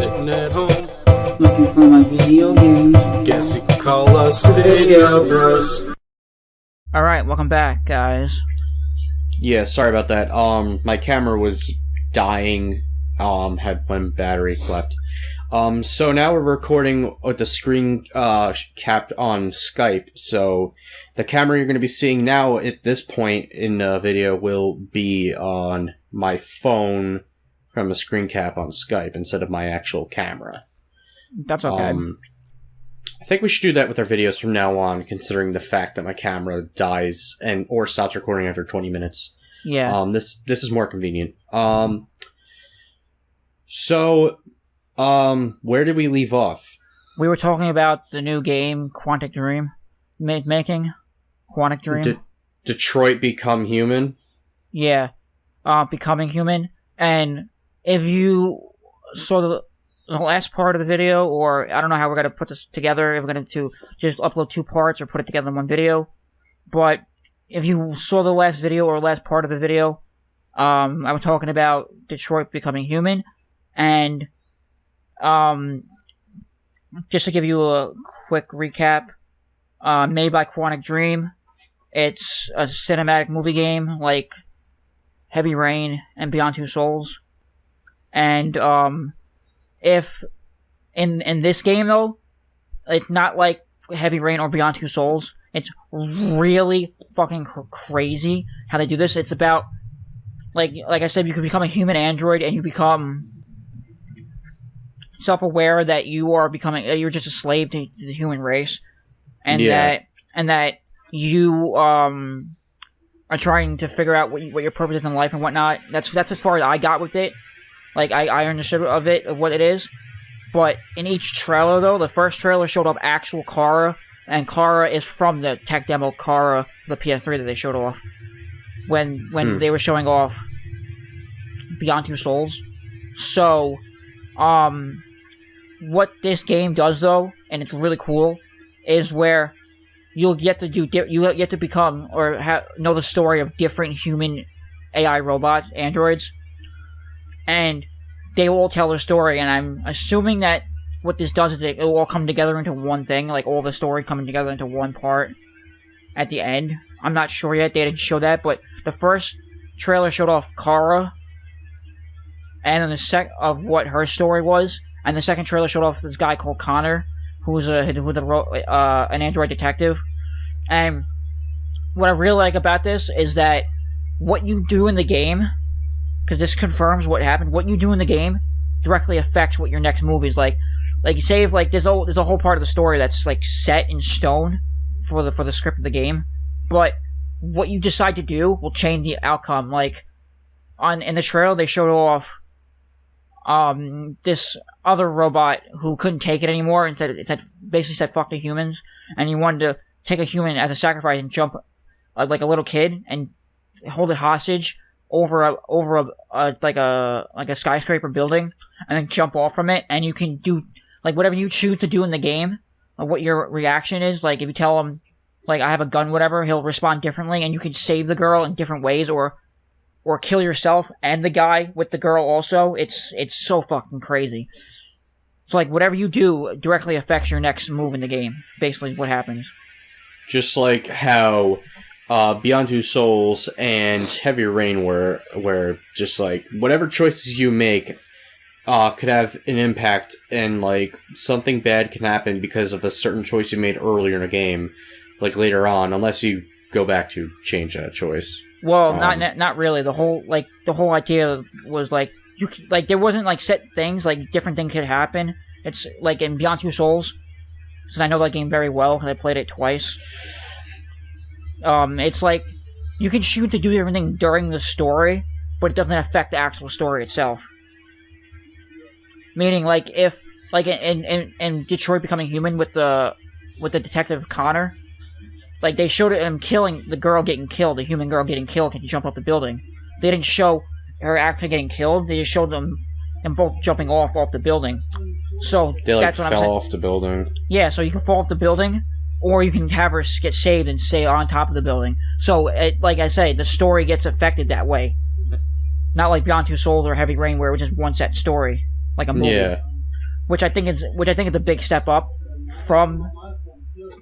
Sitting at home, looking for my video games. guess you could call us Video Bros. Alright, welcome back, guys. Yeah, sorry about that. My camera was dying. Had one battery left. So now we're recording with the screen capped on Skype. So the camera you're going to be seeing now at this point in the video will be on my phone from a screen cap on Skype instead of my actual camera. That's okay. I think we should do that with our videos from now on, considering the fact that my camera dies or stops recording after 20 minutes. Yeah. This is more convenient. So, where did we leave off? We were talking about the new game, Quantic Dream. Making? Quantic Dream? Detroit Become Human? Yeah. Becoming Human. And if you saw the last part of the video, or I don't know how we're going to put this together, if we're going to just upload two parts or put it together in one video, but if you saw the last video or last part of the video, I was talking about Detroit Becoming Human, and just to give you a quick recap, made by Quantic Dream. It's a cinematic movie game like Heavy Rain and Beyond Two Souls. And if in this game though, it's not like Heavy Rain or Beyond Two Souls. It's really fucking crazy how they do this. It's about like I said, you can become a human android and you become self-aware that you're just a slave to the human race, and that you are trying to figure out what your purpose is in life and whatnot. That's as far as I got with it. Like I understood of what it is. But in each trailer though, the first trailer showed off actual Kara, and Kara is from the tech demo Kara, the PS3 that they showed off when they were showing off Beyond Two Souls. So, what this game does though, and it's really cool, is where you'll get to become or know the story of different human AI robots, androids, and they will all tell their story. And I'm assuming that what this does is it will all come together into one thing, like all the story coming together into one part at the end. I'm not sure yet, they didn't show that, but the first trailer showed off Kara, and then of what her story was, and the second trailer showed off this guy called Connor, who's an android detective. And what I really like about this is that what you do in the game, because this confirms what happened, what you do in the game directly affects what your next movie is like. Like, say if there's a whole part of the story that's like set in stone for the script of the game, but what you decide to do will change the outcome. Like in the trailer they showed off this other robot who couldn't take it anymore and basically said fuck the humans, and he wanted to take a human as a sacrifice and jump like a little kid and hold it hostage over a skyscraper building and then jump off from it, and you can do like whatever you choose to do in the game, what your reaction is. Like if you tell him like I have a gun, whatever, he'll respond differently, and you can save the girl in different ways or kill yourself and the guy with the girl also. It's so fucking crazy. So like whatever you do directly affects your next move in the game. Basically what happens. Just like how Beyond Two Souls and Heavy Rain were, where just like whatever choices you make could have an impact, and like something bad can happen because of a certain choice you made earlier in a game, like later on, unless you go back to change that choice. Well, not really. The whole idea was like there wasn't like set things, like different things could happen. It's like in Beyond Two Souls, since I know that game very well because I played it twice. It's like you can shoot to do everything during the story, but it doesn't affect the actual story itself. Meaning, like if like in Detroit Becoming Human with the detective Connor, like they showed him killing the girl getting killed, the human girl getting killed because she jumped off the building. They didn't show her actually getting killed. They just showed them both jumping off the building. So they that's what I'm saying. Fell off the building. Yeah, so you can fall off the building, or you can have her get saved and stay on top of the building. So, like I say, the story gets affected that way. Not like Beyond Two Souls or Heavy Rain, where it was just one set story, like a movie. Yeah. which I think is a big step up from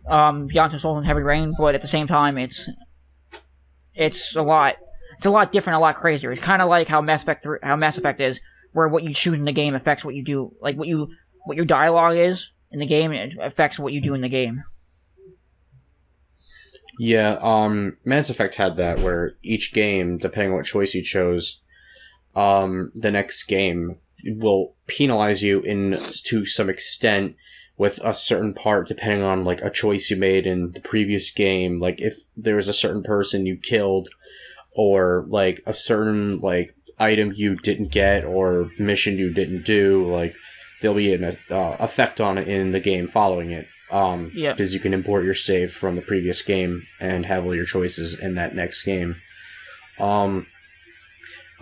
Beyond Two Souls and Heavy Rain, but at the same time, it's a lot different, a lot crazier. It's kind of like how Mass Effect is, where what you choose in the game affects what you do, like what your dialogue is in the game, it affects what you do in the game. Yeah, Mass Effect had that, where each game, depending on what choice you chose, the next game will penalize you to some extent with a certain part, depending on like a choice you made in the previous game. Like if there was a certain person you killed, or like a certain like item you didn't get or mission you didn't do, like there'll be an effect on it in the game following it. Because you can import your save from the previous game and have all your choices in that next game. I'm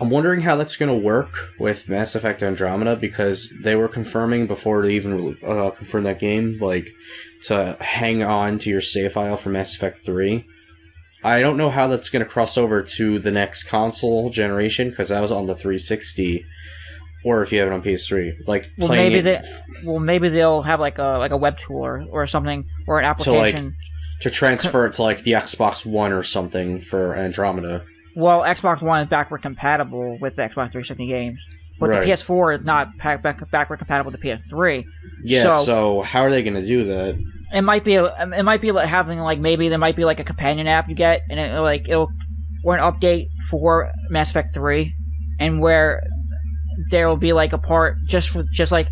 wondering how that's going to work with Mass Effect Andromeda, because they were confirming before they even confirmed that game, like, to hang on to your save file for Mass Effect 3. I don't know how that's going to cross over to the next console generation, because that was on the 360, or if you have it on PS3. Like, maybe they'll have like a web tool or something, or an application to transfer it to like the Xbox One or something for Andromeda. Well, Xbox One is backward compatible with the Xbox 360 games, but right. The PS4 is not backward compatible with the PS3. Yeah, so how are they going to do that? It might be like having like, maybe there might be like a companion app you get, and it'll or an update for Mass Effect 3, and where there will be like a part just like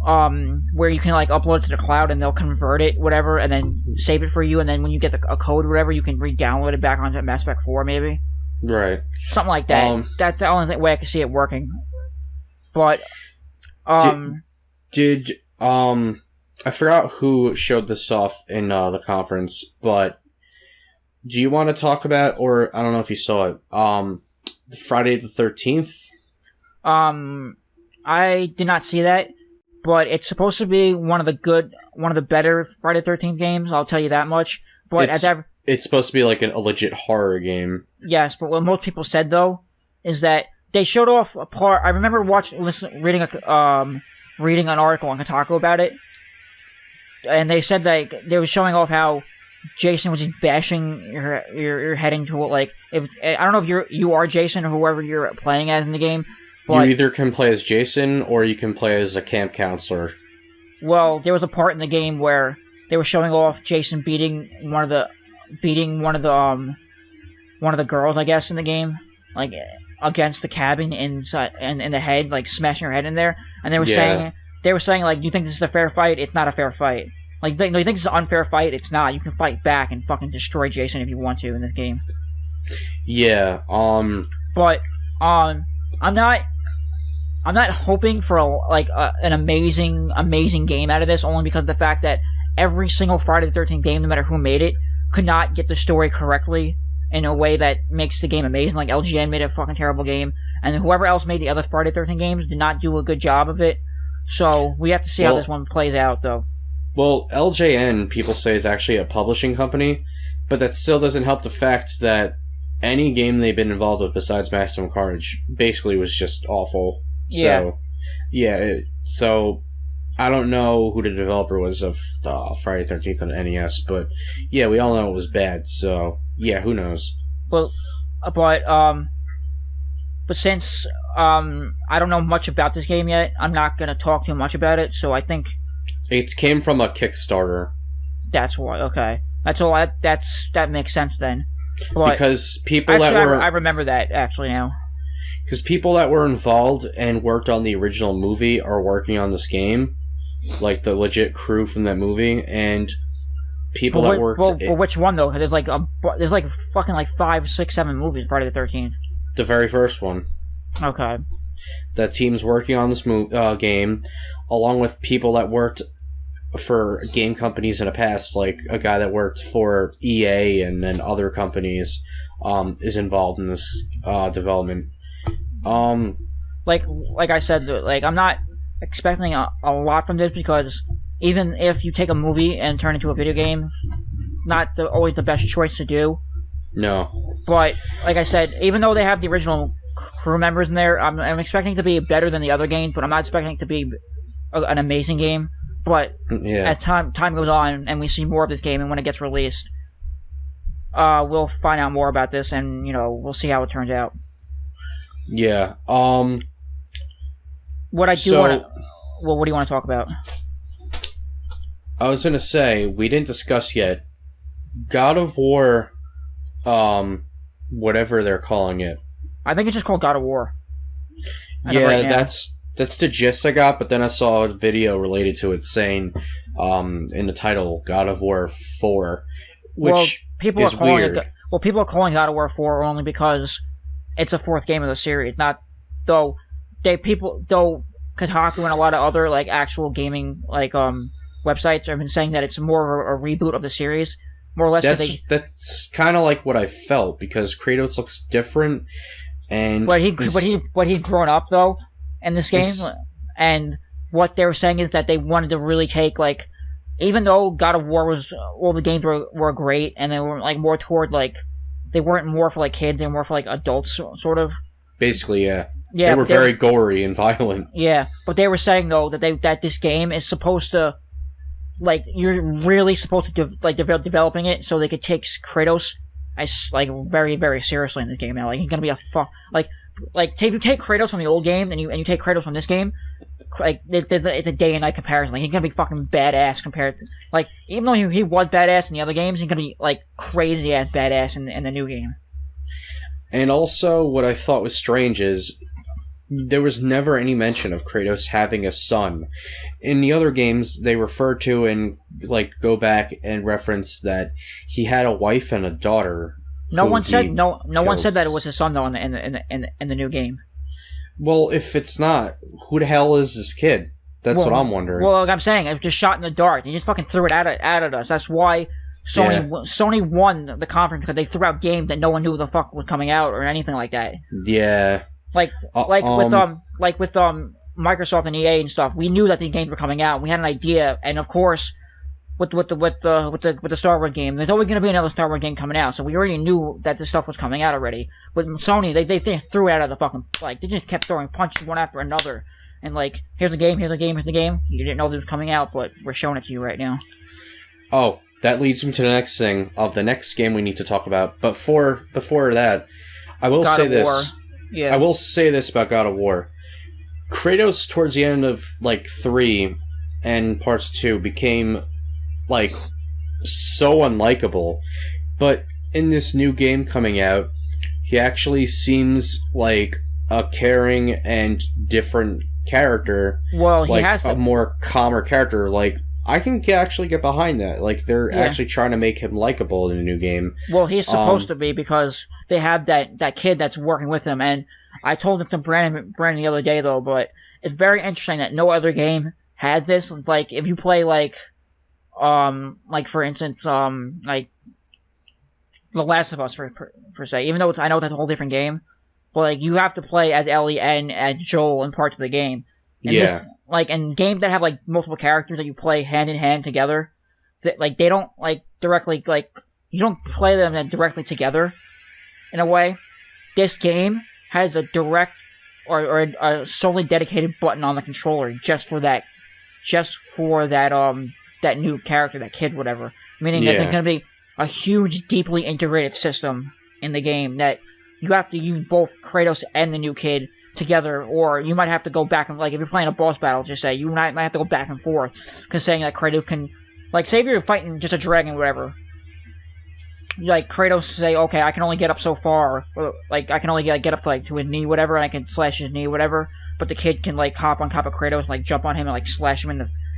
where you can like upload it to the cloud and they'll convert it, whatever, and then save it for you, and then when you get a code or whatever, you can re-download it back onto Mass Effect 4, maybe. Right. Something like that. That's the only way I can see it working. But I forgot who showed this off in the conference, but do you want to talk about, or I don't know if you saw it, Friday the 13th? I did not see that, but it's supposed to be one of the better Friday the 13th games, I'll tell you that much. But it's supposed to be like a legit horror game. Yes, but what most people said, though, is that they showed off a part. I remember reading an article on Kotaku about it, and they said that they were showing off how Jason was just bashing your head into it. Like, if I don't know if you are Jason or whoever you're playing as in the game. But you either can play as Jason or you can play as a camp counselor. Well, there was a part in the game where they were showing off Jason beating one of the girls, I guess, in the game, like against the cabin inside and in the head, like smashing her head in there. And they were saying like, you think this is a fair fight? It's not a fair fight. Like, you think this is an unfair fight? It's not. You can fight back and fucking destroy Jason if you want to in this game. Yeah. But I'm not hoping for an amazing game out of this, only because of the fact that every single Friday the 13th game, no matter who made it, could not get the story correctly in a way that makes the game amazing. Like, LGN made a fucking terrible game, and whoever else made the other Friday the 13th games did not do a good job of it. So we have to see how this one plays out, though. Well, LJN, people say, is actually a publishing company, but that still doesn't help the fact that any game they've been involved with besides Maximum Carnage basically was just awful. So, so I don't know who the developer was of Friday the 13th on NES, but yeah, we all know it was bad, so yeah, who knows? Well, but since I don't know much about this game yet, I'm not going to talk too much about it, so I think it came from a Kickstarter. That's why, okay. That's all. That makes sense then. But because people I remember that actually now. Because people that were involved and worked on the original movie are working on this game, like the legit crew from that movie, and people that worked. Well, which one though? Because there's like fucking like 5, 6, 7 movies. Friday the 13th. The very first one. Okay. The team's working on this game, along with people that worked for game companies in the past, like a guy that worked for EA and then other companies, is involved in this development. Like I said, like, I'm not expecting a lot from this, because even if you take a movie and turn it into a video game, not always the best choice to do. No. But like I said, even though they have the original crew members in there, I'm expecting it to be better than the other games, but I'm not expecting it to be an amazing game. But as time goes on and we see more of this game and when it gets released, we'll find out more about this and, we'll see how it turns out. Yeah. What I do want to... Well, what do you want to talk about? I was going to say, we didn't discuss yet, God of War, whatever they're calling it. I think it's just called God of War. Yeah, that's the gist I got, but then I saw a video related to it saying, in the title, God of War 4, which is weird. People are calling God of War 4 only because it's a fourth game of the series. Though Kotaku and a lot of other like actual gaming websites have been saying that it's more of a reboot of the series, more or less. That's kind of like what I felt because Kratos looks different, and but he's grown up though in this game, and what they were saying is that they wanted to really take even though God of War was all the games were great and they were more toward they weren't more for kids, they were more for adults sort of. Basically, yeah. Yeah, they were very gory and violent. Yeah, but they were saying though that this game is supposed to, you're really supposed to developing it so they could take Kratos as very very seriously in this game now. He's gonna be a if you take Kratos from the old game and you take Kratos from this game, it's a day and night comparison. He's gonna be fucking badass compared to even though he was badass in the other games, he's gonna be crazy ass badass in the new game. And also, what I thought was strange is there was never any mention of Kratos having a son. In the other games, they refer to and go back and reference that he had a wife and a daughter. No one said that it was his son though in the new game. Well, if it's not, who the hell is this kid? That's what I'm wondering. Well, like I'm saying, it was just shot in the dark. They just fucking threw it at us. That's why Sony won the conference, because they threw out games that no one knew the fuck was coming out or anything like that. Yeah. With Microsoft and EA and stuff, we knew that these games were coming out. We had an idea, and of course, with the Star Wars game, there's always going to be another Star Wars game coming out. So we already knew that this stuff was coming out already. But Sony, they threw it out of the fucking they just kept throwing punches one after another, and here's the game, here's the game, here's the game. You didn't know this was coming out, but we're showing it to you right now. Oh, that leads me to the next thing of the next game we need to talk about. But before that, I will say this. Yeah. I will say this about God of War. Kratos, towards the end of 3 and parts 2, became so unlikable. But in this new game coming out, he actually seems like a caring and different character. Well, he has a more calmer character. I can actually get behind that. They're actually trying to make him likable in the new game. Well, he's supposed to be, because they have that kid that's working with him. And I told it to Brandon the other day, though, but it's very interesting that no other game has this. If you play, for instance, The Last of Us, for say, even though I know that's a whole different game, but, you have to play as Ellie and as Joel in parts of the game. And this, in games that have, multiple characters that you play hand in hand together, that, they don't, directly, you don't play them directly together, in a way. This game has a direct, or a solely dedicated button on the controller just for that new character, that kid, whatever. Meaning that there's going to be a huge, deeply integrated system in the game that you have to use both Kratos and the new kid together, or you might have to go back and, if you're playing a boss battle, just say, you might have to go back and forth, because saying that Kratos can, say if you're fighting just a dragon or whatever, Kratos say, okay, I can only get up so far, or, I can only get up to his knee, whatever, and I can slash his knee, whatever, but the kid can, hop on top of Kratos and, jump on him and, slash him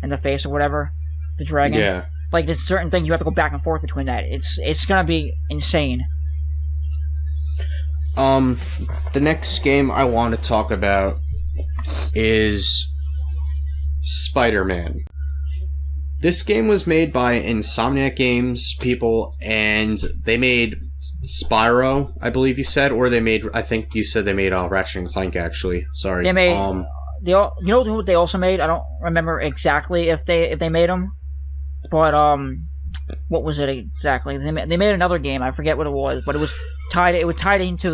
in the face or whatever, the dragon. Yeah. There's certain things you have to go back and forth between that. It's gonna be insane. The next game I want to talk about is Spider-Man. This game was made by Insomniac Games people, and they made Spyro, I believe you said, or I think you said they made Ratchet and Clank, actually. Sorry. They made, you know who they also made? I don't remember exactly if they made them, but, what was it exactly? They made another game. I forget what it was, but it was tied into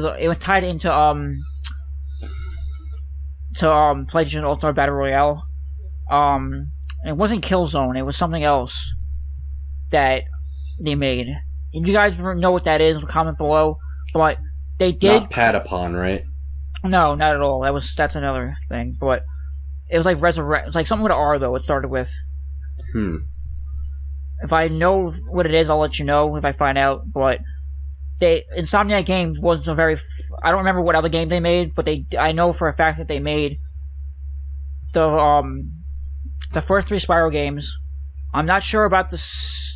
PlayStation All-Star Battle Royale. it wasn't Killzone. It was something else that they made. If you guys know what that is, comment below. But they did. Not Patapon, right? No, not at all. That's another thing. But it was like Resurrect. It's like something with an R though. It started with. If I know what it is, I'll let you know if I find out. But Insomniac Games wasn't a very. I don't remember what other game they made, but I know for a fact that they made the first 3 Spyro games. I'm not sure about the.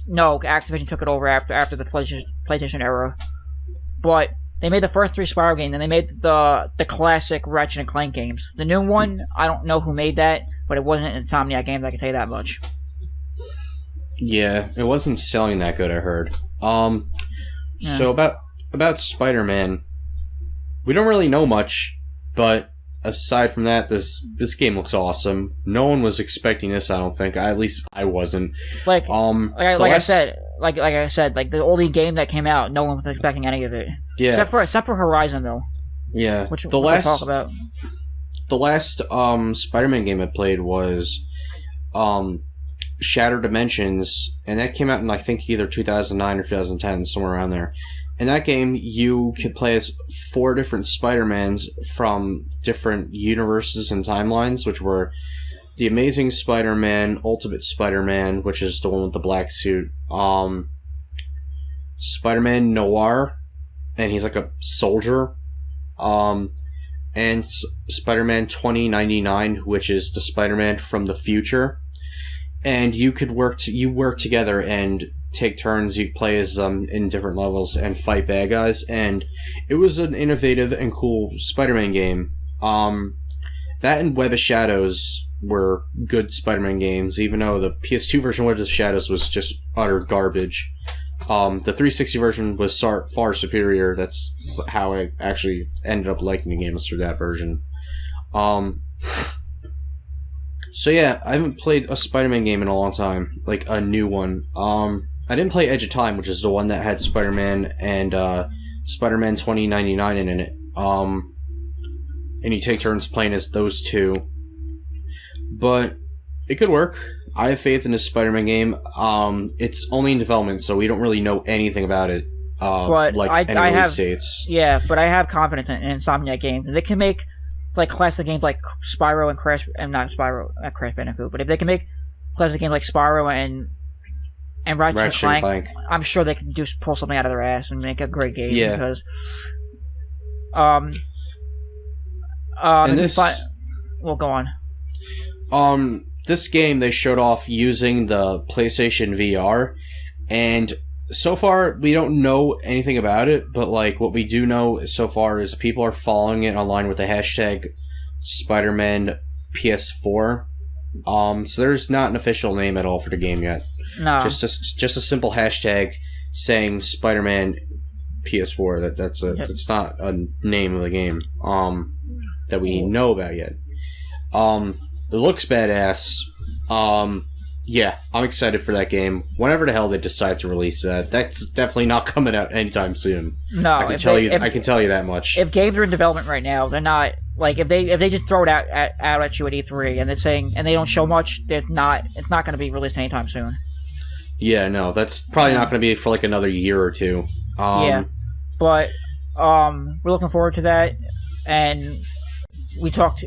No, Activision took it over after the PlayStation era. But they made the first 3 Spyro games, and they made the classic Ratchet and Clank games. The new one, I don't know who made that, but it wasn't an Insomniac Games. I can tell you that much. Yeah, it wasn't selling that good, I heard. Yeah. So about Spider-Man, we don't really know much, but aside from that, this game looks awesome. No one was expecting this, I don't think. At least I wasn't. Like I said, the only game that came out, no one was expecting any of it. Yeah. Except for Horizon, though. Yeah. Which we'll talk about. The last Spider-Man game I played was Shattered Dimensions, and that came out in I think either 2009 or 2010, somewhere around there. In that game, you could play as 4 different Spider-Mans from different universes and timelines, which were The Amazing Spider-Man, Ultimate Spider-Man, which is the one with the black suit, Spider-Man Noir, and he's like a soldier, and Spider-Man 2099, which is the Spider-Man from the future. And you could work together and take turns. You play as them in different levels and fight bad guys. And it was an innovative and cool Spider-Man game. That and Web of Shadows were good Spider-Man games, even though the PS2 version of Web of Shadows was just utter garbage. The 360 version was far superior. That's how I actually ended up liking the game, was through that version. So yeah, I haven't played a Spider-Man game in a long time, like a new one. I didn't play Edge of Time, which is the one that had Spider-Man and Spider-Man 2099 in it. And you take turns playing as those two. But it could work. I have faith in this Spider-Man game. It's only in development, so we don't really know anything about it. But like any release dates. Yeah, but I have confidence in Insomniac Games. They can make like classic games like Spyro and Crash, and not Spyro, not Crash Bandicoot, but if they can make classic games like Spyro and Ratchet and Clank, I'm sure they can pull something out of their ass and make a great game. Yeah. Because, and this, we'll go on. This game they showed off using the PlayStation VR, and so far we don't know anything about it, but like what we do know so far is people are following it online with the hashtag Spider-Man PS4. So there's not an official name at all for the game yet. No. Just a simple hashtag saying Spider-Man PS4. That's not a name of the game that we know about yet. It looks badass. Yeah, I'm excited for that game. Whenever the hell they decide to release that, that's definitely not coming out anytime soon. No, I can tell you that much. If games are in development right now, they're not like if they just throw it out at you at E3 and they're saying and they don't show much, it's not going to be released anytime soon. Yeah, no, that's probably not going to be for like another year or two. Yeah, but we're looking forward to that, and we talked.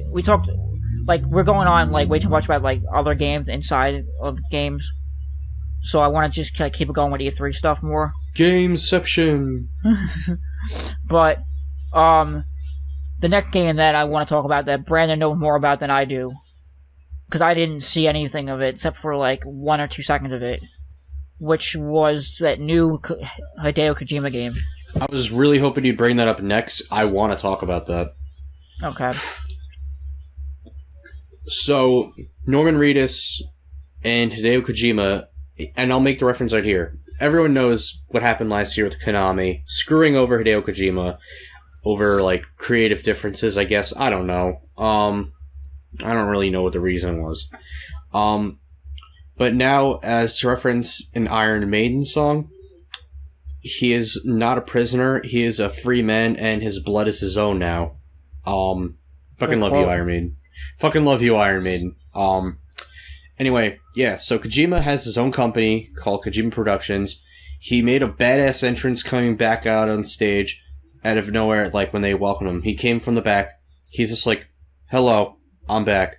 Like, we're going on, like, way too much about, like, other games inside of games. So I want to just kind of keep it going with E3 stuff more. Gameception! But, the next game that I want to talk about that Brandon knows more about than I do, because I didn't see anything of it except for, like, 1 or 2 seconds of it, which was that new Hideo Kojima game. I was really hoping you'd bring that up next. I want to talk about that. Okay. So, Norman Reedus and Hideo Kojima, and I'll make the reference right here. Everyone knows what happened last year with Konami, screwing over Hideo Kojima over, like, creative differences, I guess. I don't know. I don't really know what the reason was. But now, as to reference an Iron Maiden song, he is not a prisoner, he is a free man, and his blood is his own now. Fucking love you, Iron Maiden. Fucking love you, Iron Maiden. Anyway, yeah, so Kojima has his own company called Kojima Productions. He made a badass entrance coming back out on stage out of nowhere, like when they welcomed him. He came from the back. He's just like, hello, I'm back.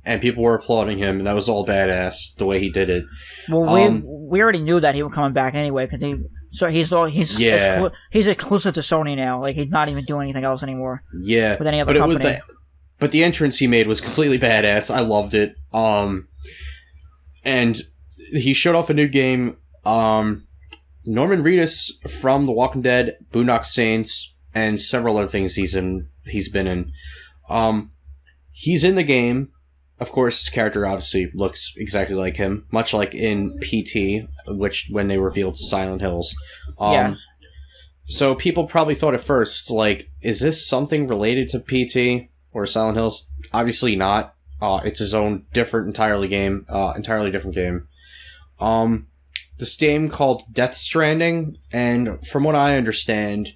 And people were applauding him, and that was all badass, the way he did it. Well, we already knew that he was coming back anyway, because he's exclusive to Sony now. Like, he's not even doing anything else anymore. Yeah. With any other company. But the entrance he made was completely badass. I loved it. And he showed off a new game. Norman Reedus from The Walking Dead, Boondock Saints, and several other things he's been in. He's in the game. Of course, his character obviously looks exactly like him, much like in PT, which when they revealed Silent Hills. Yeah. So people probably thought at first, like, is this something related to PT or Silent Hills? Obviously not. It's his own entirely different game. This game called Death Stranding, and from what I understand,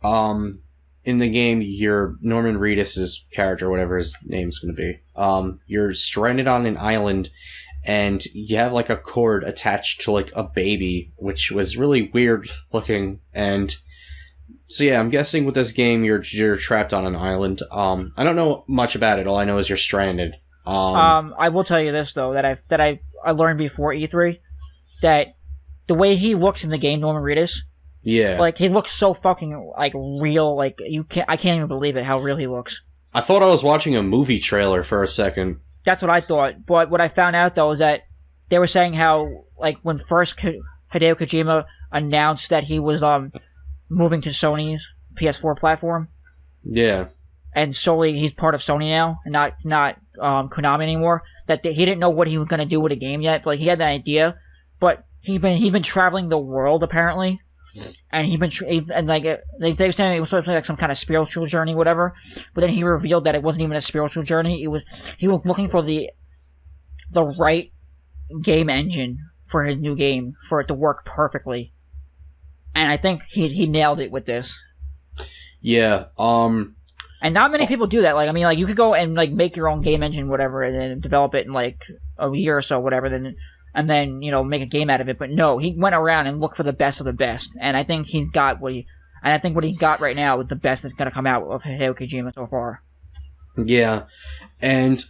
in the game, you're Norman Reedus' character, whatever his name's going to be. You're stranded on an island, and you have like a cord attached to like a baby, which was really weird looking. And so yeah, I'm guessing with this game, you're trapped on an island. I don't know much about it. All I know is you're stranded. I will tell you this though, that I learned before E3 that the way he looks in the game, Norman Reedus. Yeah. Like, he looks so fucking, like, real, like, I can't even believe it, how real he looks. I thought I was watching a movie trailer for a second. That's what I thought, but what I found out, though, is that they were saying how, like, when first Hideo Kojima announced that he was, moving to Sony's PS4 platform. Yeah. And solely, he's part of Sony now, and not Konami anymore, that he didn't know what he was gonna do with the game yet, but like, he had that idea, but he'd been traveling the world, apparently. And they were saying it was supposed to be like some kind of spiritual journey, whatever. But then he revealed that it wasn't even a spiritual journey. He was looking for the right game engine for his new game for it to work perfectly. And I think he nailed it with this. Yeah. And not many people do that. Like, I mean, like, you could go and like make your own game engine, whatever, and then develop it in like a year or so, whatever. And then, you know, make a game out of it. But no, he went around and looked for the best of the best. And I think he got what he got right now is the best that's going to come out of Hideo Kojima so far. Yeah. And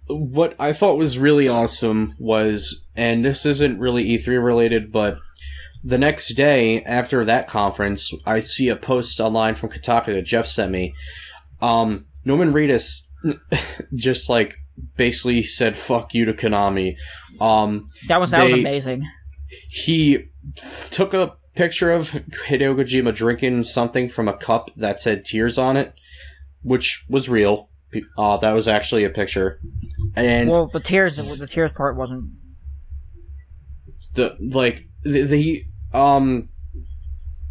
what I thought was really awesome was, and this isn't really E3 related, but the next day after that conference, I see a post online from Kotaku that Jeff sent me. Norman Reedus just, like, basically said fuck you to Konami. That was amazing. He took a picture of Hideo Kojima drinking something from a cup that said tears on it, which was real. That was actually a picture. And well, the tears part wasn't. The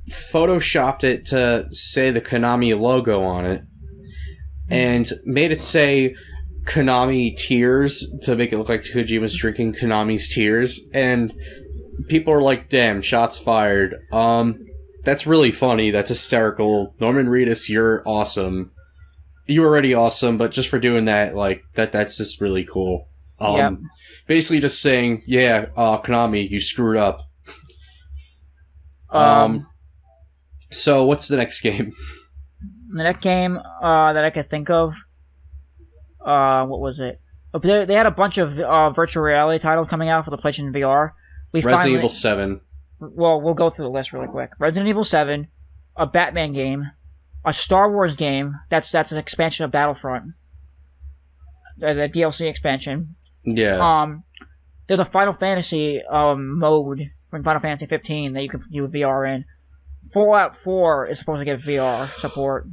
photoshopped it to say the Konami logo on it, and made it say Konami tears to make it look like Kojima's drinking Konami's tears, and people are like, damn, shots fired. That's really funny. That's hysterical. Norman Reedus, you're awesome. You're already awesome, but just for doing that, like, that's just really cool. Yep. Basically just saying, yeah, Konami, you screwed up. So what's the next game? The next game that I could think of, what was it? They had a bunch of virtual reality titles coming out for the PlayStation VR. Resident Evil 7. Well, we'll go through the list really quick. Resident Evil 7, a Batman game, a Star Wars game. That's an expansion of Battlefront. The DLC expansion. Yeah. There's a Final Fantasy mode from Final Fantasy 15 that you can do VR in. Fallout 4 is supposed to get VR support.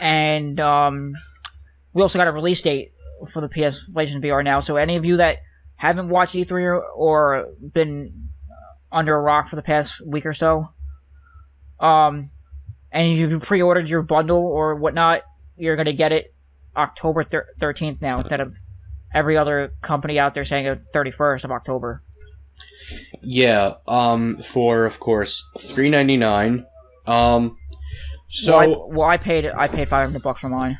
And we also got a release date for the PlayStation VR now. So any of you that haven't watched E3 or been under a rock for the past week or so, and you've pre-ordered your bundle or whatnot, you're going to get it October 13th now instead of every other company out there saying 31st of October. Yeah, for, of course, $3.99. I paid $500 for mine.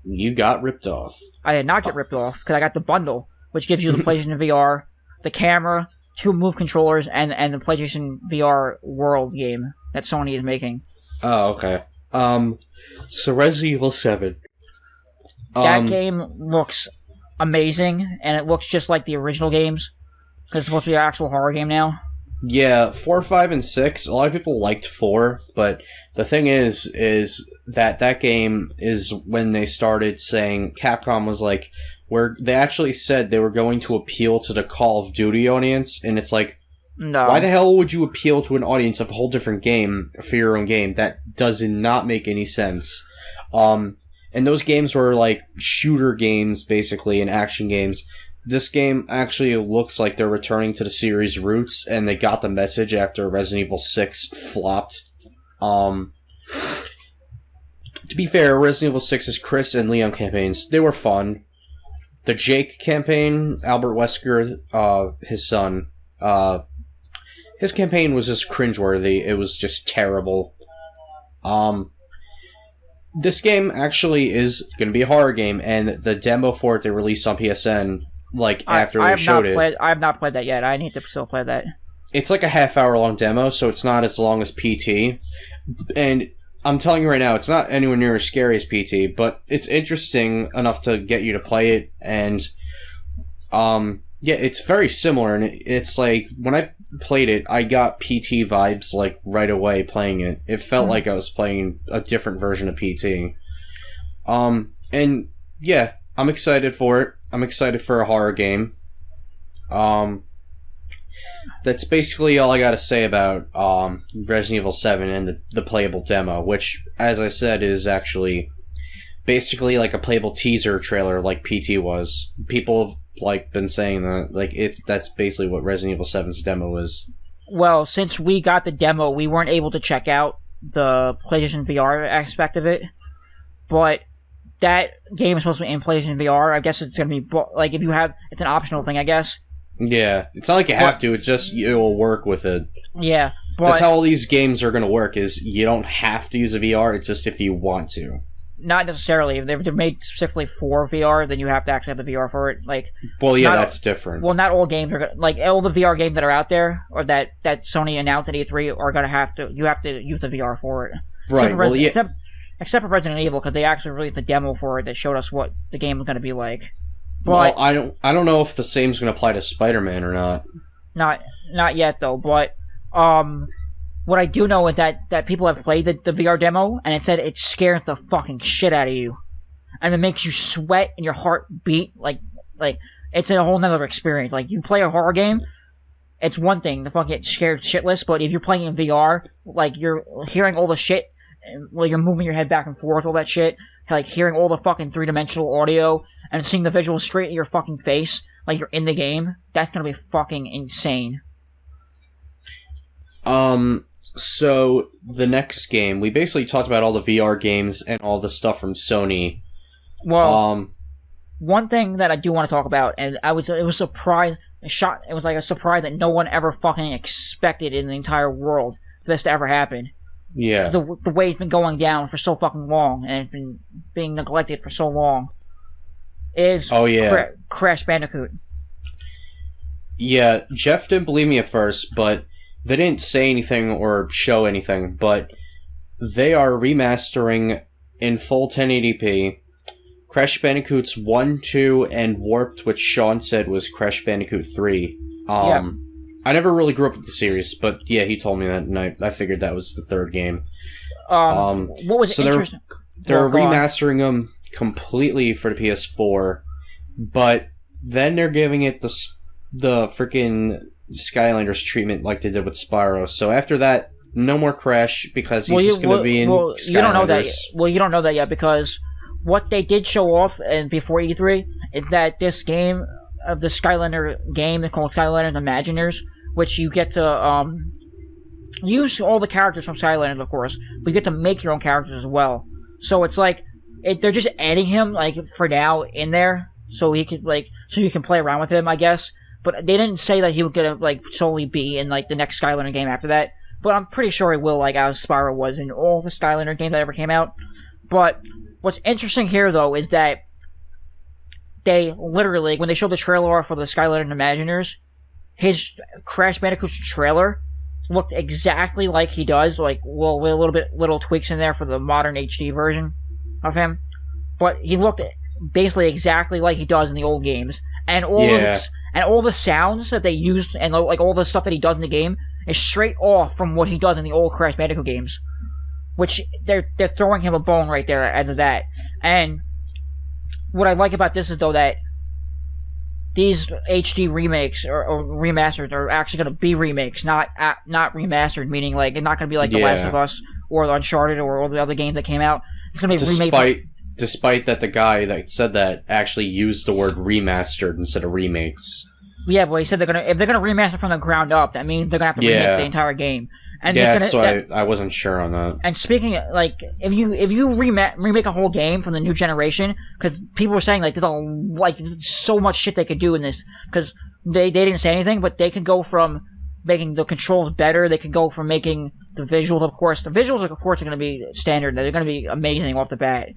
You got ripped off. I did not get ripped off because I got the bundle, which gives you the PlayStation VR, the camera, 2 Move controllers, and the PlayStation VR World game that Sony is making. Oh, okay. So Resident Evil 7. That game looks amazing, and it looks just like the original games. Because it's supposed to be an actual horror game now. Yeah, 4, 5, and 6. A lot of people liked 4, but the thing is that game is when they started saying Capcom was like, where they actually said they were going to appeal to the Call of Duty audience, and it's like, no. Why the hell would you appeal to an audience of a whole different game for your own game? That does not make any sense. And those games were like shooter games, basically, and action games. This game actually looks like they're returning to the series' roots, and they got the message after Resident Evil 6 flopped. To be fair, Resident Evil 6's Chris and Leon campaigns, they were fun. The Jake campaign, Albert Wesker, his son, his campaign was just cringeworthy. It was just terrible. This game actually is going to be a horror game, and the demo for it they released on PSN, after they showed it. I have not played that yet. I need to still play that. It's like a half-hour-long demo, so it's not as long as PT. And I'm telling you right now, it's not anywhere near as scary as PT, but it's interesting enough to get you to play it, and yeah, it's very similar, and it's like, when I played it, I got PT vibes, right away playing it. It felt like I was playing a different version of PT. And, yeah, I'm excited for it. I'm excited for a horror game. That's basically all I gotta say about, Resident Evil 7 and the playable demo, which, as I said, is actually basically like a playable teaser trailer like PT was. People have been saying that that's basically what Resident Evil 7's demo is. Well, since we got the demo, we weren't able to check out the PlayStation VR aspect of it, but that game is supposed to be in PlayStation VR. I guess it's gonna be if you have, it's an optional thing, I guess. Yeah, it's not like you have to. It's just it will work with it. Yeah, but that's how all these games are gonna work. Is you don't have to use a VR. It's just if you want to. Not necessarily. If they're made specifically for VR, then you have to actually have the VR for it. Well, yeah, that's different. Well, not all games are all the VR games that are out there, or that Sony announced at E3, are gonna have to. You have to use the VR for it. Right. Except for Resident Evil, because they actually released the demo for it that showed us what the game was gonna be like. But, well, I don't know if the same's gonna apply to Spider-Man or not. Not yet though. But what I do know is that people have played the VR demo, and it said it scares the fucking shit out of you, and it makes you sweat and your heart beat like it's a whole nother experience. Like, you play a horror game, it's one thing to fucking get scared shitless, but if you're playing in VR, you're hearing all the shit, you're moving your head back and forth, all that shit, hearing all the fucking 3-dimensional audio, and seeing the visuals straight in your fucking face, like you're in the game, that's gonna be fucking insane. So, the next game, we basically talked about all the VR games and all the stuff from Sony. Well, one thing that I do want to talk about, and it was a surprise, it was like a surprise that no one ever fucking expected in the entire world for this to ever happen. Yeah. The way it's been going down for so fucking long, and it's been being neglected for so long, is Crash Bandicoot. Yeah, Jeff didn't believe me at first, but they didn't say anything or show anything, but they are remastering in full 1080p Crash Bandicoots 1, 2, and Warped, which Sean said was Crash Bandicoot 3. Yeah. I never really grew up with the series, but yeah, he told me that, and I figured that was the third game. What was interesting? They're remastering them completely for the PS4, but then they're giving it the freaking Skylanders treatment like they did with Spyro. So after that, no more Crash, because he's just going to be in Skylanders. You don't know that yet. Well, you don't know that yet, because what they did show off before E3 is that this game, of the Skylander game, called Skylanders Imaginers, which you get to use all the characters from Skylanders, of course, but you get to make your own characters as well. So it's they're just adding him for now in there, so he could so you can play around with him, I guess. But they didn't say that he would gonna solely be in the next Skylander game after that. But I'm pretty sure he will, as Spyro was in all the Skylander games that ever came out. But what's interesting here, though, is that they literally, when they showed the trailer for the Skylanders and Imagineers, his Crash Bandicoot trailer looked exactly like he does, like, well, with little tweaks in there for the modern HD version of him. But he looked basically exactly like he does in the old games, and all the sounds that they used and like all the stuff that he does in the game is straight off from what he does in the old Crash Bandicoot games. Which they're throwing him a bone right there as of that. And what I like about this is, though, that these HD remakes or remasters are actually going to be remakes, not remastered, meaning like it's not going to be like The Last of Us or the Uncharted or all the other games that came out. It's going to be remade. Despite that, the guy that said that actually used the word remastered instead of remakes. Yeah, but he said if they're gonna remaster from the ground up, that means they're gonna have to remake the entire game. And I wasn't sure on that. And speaking of, like, if you remake a whole game from the new generation, because people were saying like there's so much shit they could do in this, because they didn't say anything, but they could go from making the controls better, they could go from making the visuals, of course. The visuals, of course, are going to be standard. They're going to be amazing off the bat.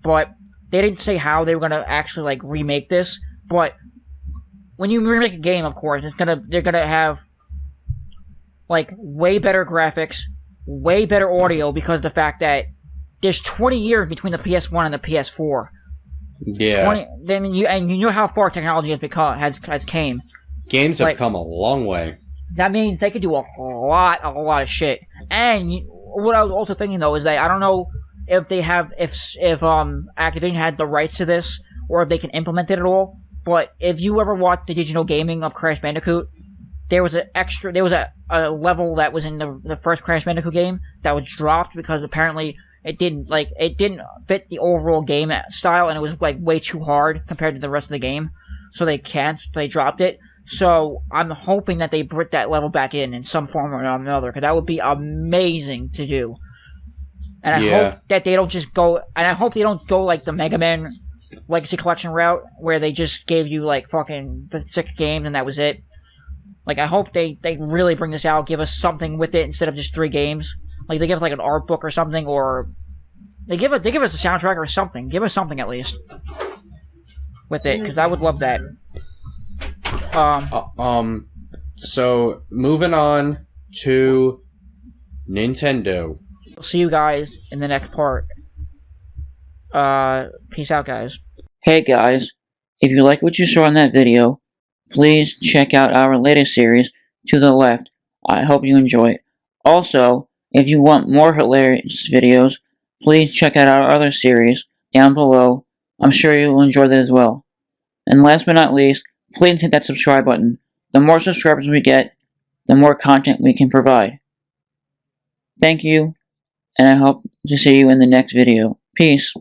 But they didn't say how they were going to actually, like, remake this. But when you remake a game, of course, they're going to have, like, way better graphics, way better audio, because of the fact that there's 20 years between the PS1 and the PS4. Yeah. You know how far technology has came. Games have come a long way. That means they could do a lot of shit. And what I was also thinking, though, is that I don't know if Activision had the rights to this, or if they can implement it at all. But if you ever watched the digital gaming of Crash Bandicoot, there was a level that was in the first Crash Bandicoot game that was dropped because apparently it didn't fit the overall game style, and it was like way too hard compared to the rest of the game. So they dropped it. So I'm hoping that they put that level back in some form or another, because that would be amazing to do. And I hope that they don't just go, and I hope they don't go like the Mega Man Legacy Collection route, where they just gave you like fucking the 6 games and that was it. Like, I hope they really bring this out, give us something with it instead of just 3 games. Like, they give us like an art book or something, or they give us a soundtrack or something. Give us something at least with it, because I would love that. So moving on to Nintendo. We'll see you guys in the next part. Peace out, guys. Hey guys, if you like what you saw in that video, please check out our latest series, To the Left. I hope you enjoy it. Also, if you want more hilarious videos, please check out our other series down below. I'm sure you will enjoy that as well. And last but not least, please hit that subscribe button. The more subscribers we get, the more content we can provide. Thank you, and I hope to see you in the next video. Peace.